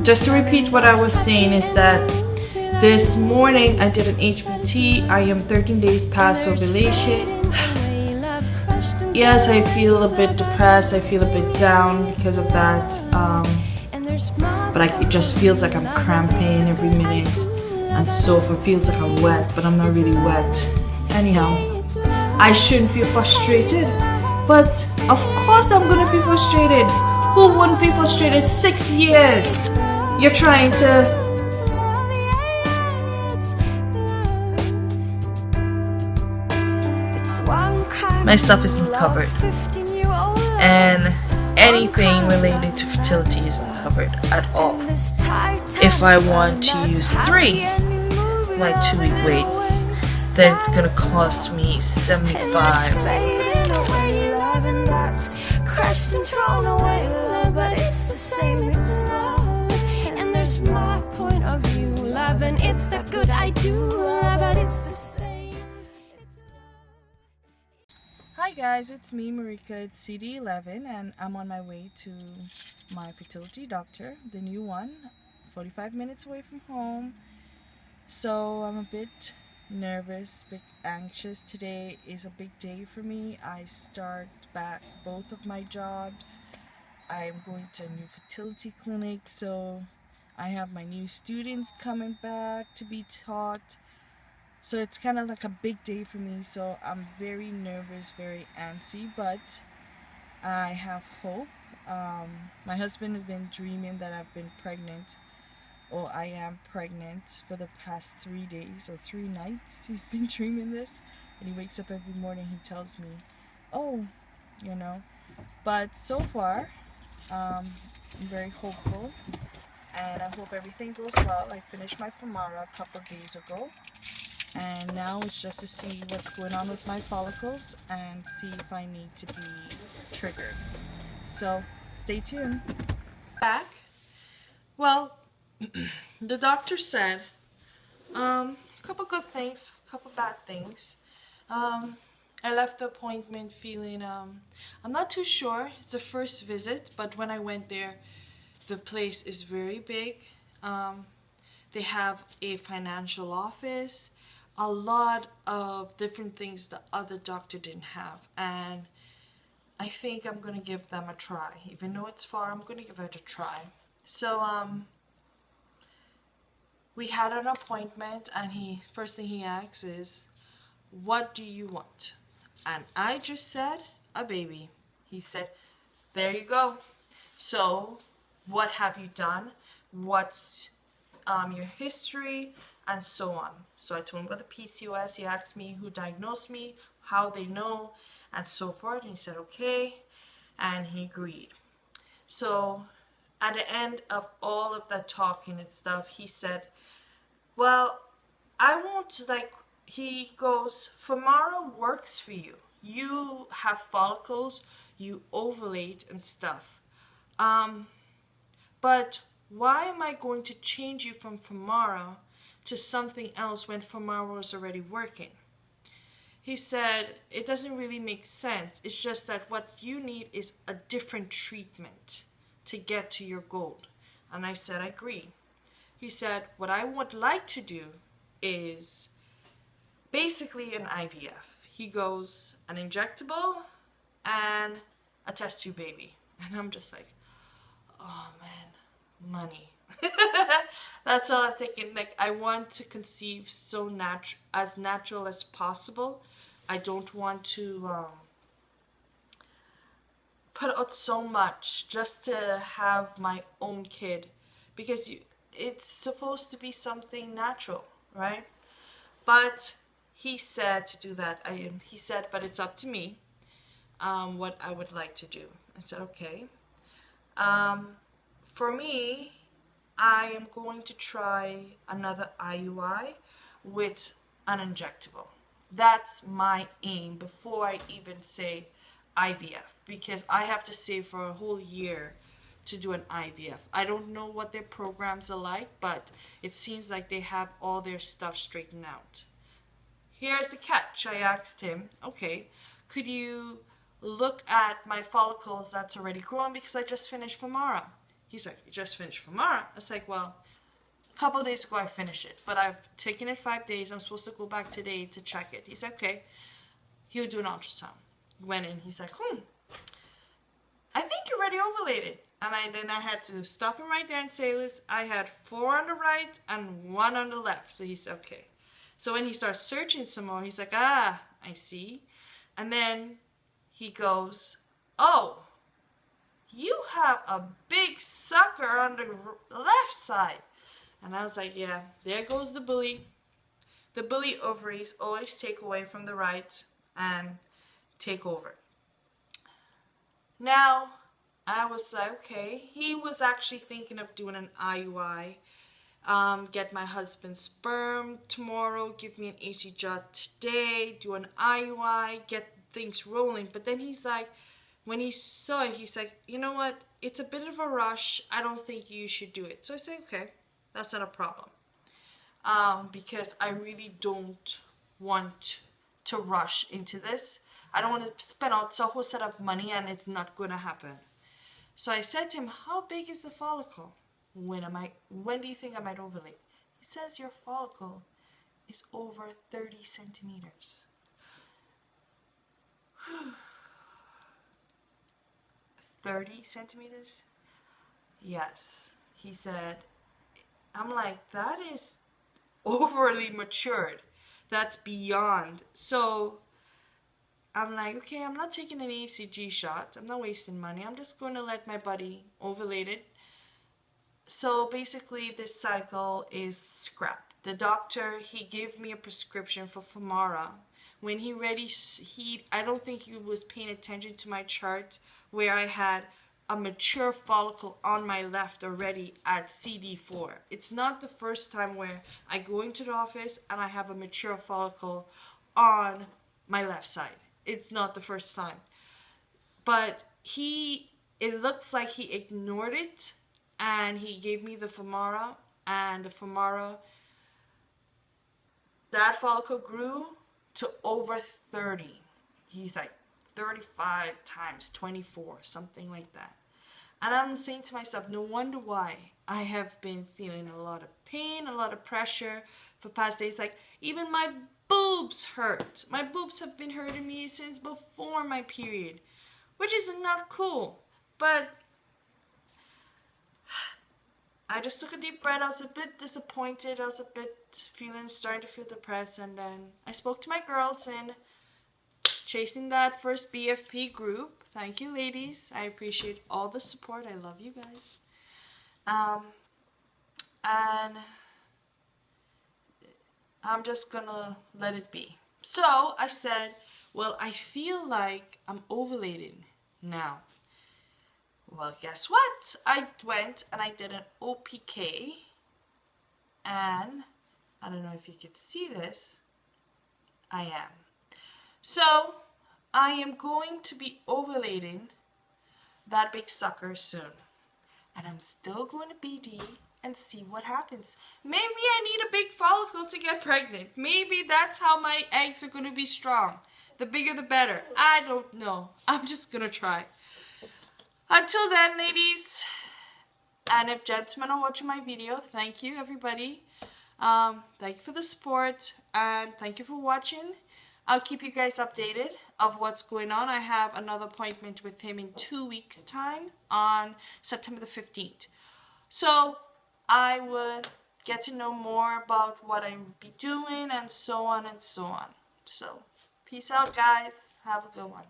just to repeat what I was saying is that this morning I did an HPT. I am 13 days past ovulation. Yes, I feel a bit depressed. I feel a bit down because of that. But it just feels like I'm cramping every minute, and so it feels like I'm wet, but I'm not really wet. Anyhow, I shouldn't feel frustrated, but of course I'm gonna feel frustrated. Who wouldn't feel frustrated? 6 years you're trying to my stuff isn't covered, and anything related to fertility isn't covered at all. If I want to use 3, my 2-week wait, then it's gonna cost me $75. Crushed and thrown away, but it's the same, it's love. And there's my point of view, love, and it's the good I do, love, but it's the same. Hi guys, it's me, Marika. It's CD11, and I'm on my way to my fertility doctor, the new one, 45 minutes away from home. So I'm a bit nervous, a bit anxious. Today is a big day for me. I start back both of my jobs. I'm going to a new fertility clinic, so I have my new students coming back to be taught. So it's kind of like a big day for me, so I'm very nervous, very antsy, but I have hope. My husband has been dreaming that I've been pregnant, or I am pregnant, for the past 3 days or 3 nights. He's been dreaming this, and he wakes up every morning, he tells me, oh, you know. But so far, I'm very hopeful, and I hope everything goes well. I finished my Femara a couple of days ago, and now it's just to see what's going on with my follicles and see if I need to be triggered. So stay tuned. Back. Well, the doctor said a couple good things, a couple bad things. I left the appointment feeling I'm not too sure. It's the first visit, but when I went there, the place is very big. They have a financial office, a lot of different things the other doctor didn't have, and I think I'm gonna give them a try. Even though it's far, I'm gonna give it a try. So we had an appointment, and first thing he asks is, what do you want? And I just said, a baby. He said, there you go. So what have you done? What's your history, and so on. So I told him about the PCOS. He asked me who diagnosed me, how they know, and so forth. And he said okay, and he agreed. So at the end of all of that talking and stuff, he said, well, I won't, like, he goes, Femara works for you. You have follicles, you ovulate and stuff. But why am I going to change you from Femara to something else when Femara was already working? He said, it doesn't really make sense. It's just that what you need is a different treatment to get to your goal. And I said, I agree. He said, what I would like to do is basically an IVF. He goes, an injectable and a test tube baby. And I'm just like, oh man, money. That's all I'm thinking. Like, I want to conceive so as natural as possible. I don't want to put out so much just to have my own kid, because it's supposed to be something natural, right? But he said to do that. He said, but it's up to me what I would like to do. I said, okay. For me, I am going to try another IUI with an injectable. That's my aim before I even say IVF, because I have to save for a whole year to do an IVF. I don't know what their programs are like, but it seems like they have all their stuff straightened out. Here's the catch. I asked him, okay, could you look at my follicles that's already grown, because I just finished Femara? He's like, you just finished Femara? I was like, well, a couple of days ago I finished it, but I've taken it 5 days. I'm supposed to go back today to check it. He's like, okay. He'll do an ultrasound. Went in. He's like, I think you're already ovulated. And then I had to stop him right there and say, listen, I had 4 on the right and 1 on the left. So he said, okay. So when he starts searching some more, he's like, I see. And then he goes, oh, you have a big sucker on the left side. And I was like, yeah, there goes the bully. The bully ovaries always take away from the right and take over. Now, I was like, okay. He was actually thinking of doing an IUI. Get my husband's sperm tomorrow, give me an HCG today, do an IUI, get things rolling. But then he's like, when he saw it, he's like, you know what? It's a bit of a rush. I don't think you should do it. So I said, okay, that's not a problem. Because I really don't want to rush into this. I don't want to spend out a whole set of money and it's not going to happen. So I said to him, how big is the follicle? When do you think I might ovulate? He says your follicle is over 30 centimeters. 30 centimeters? Yes. He said, I'm like, that is overly matured. That's beyond. So I'm like, okay, I'm not taking an HCG shot. I'm not wasting money. I'm just going to let my body ovulate it. So basically this cycle is scrapped. The doctor, he gave me a prescription for Femara. When I don't think he was paying attention to my chart where I had a mature follicle on my left already at CD4. It's not the first time where I go into the office and I have a mature follicle on my left side. It's not the first time. But it looks like he ignored it and he gave me the Femara, and the Femara, that follicle grew to over 30. He's like 35 times 24, something like that. And I'm saying to myself, no wonder why I have been feeling a lot of pain, a lot of pressure for past days. Like, even my boobs hurt. My boobs have been hurting me since before my period, which is not cool. But I just took a deep breath. I was a bit disappointed. I was starting to feel depressed. And then I spoke to my girls and chasing that first BFP group. Thank you, ladies. I appreciate all the support. I love you guys. And I'm just gonna let it be. So I said, well, I feel like I'm ovulating now. Well, guess what? I went and I did an OPK, and I don't know if you could see this. I am. So I am going to be ovulating that big sucker soon. And I'm still going to BD and see what happens. Maybe I need a big follicle to get pregnant. Maybe that's how my eggs are going to be strong. The bigger the better. I don't know. I'm just going to try. Until then, ladies, and if gentlemen are watching my video, thank you, everybody. Thank you for the support, and thank you for watching. I'll keep you guys updated of what's going on. I have another appointment with him in 2 weeks' time on September the 15th. So I would get to know more about what I will be doing and so on and so on. So peace out, guys. Have a good one.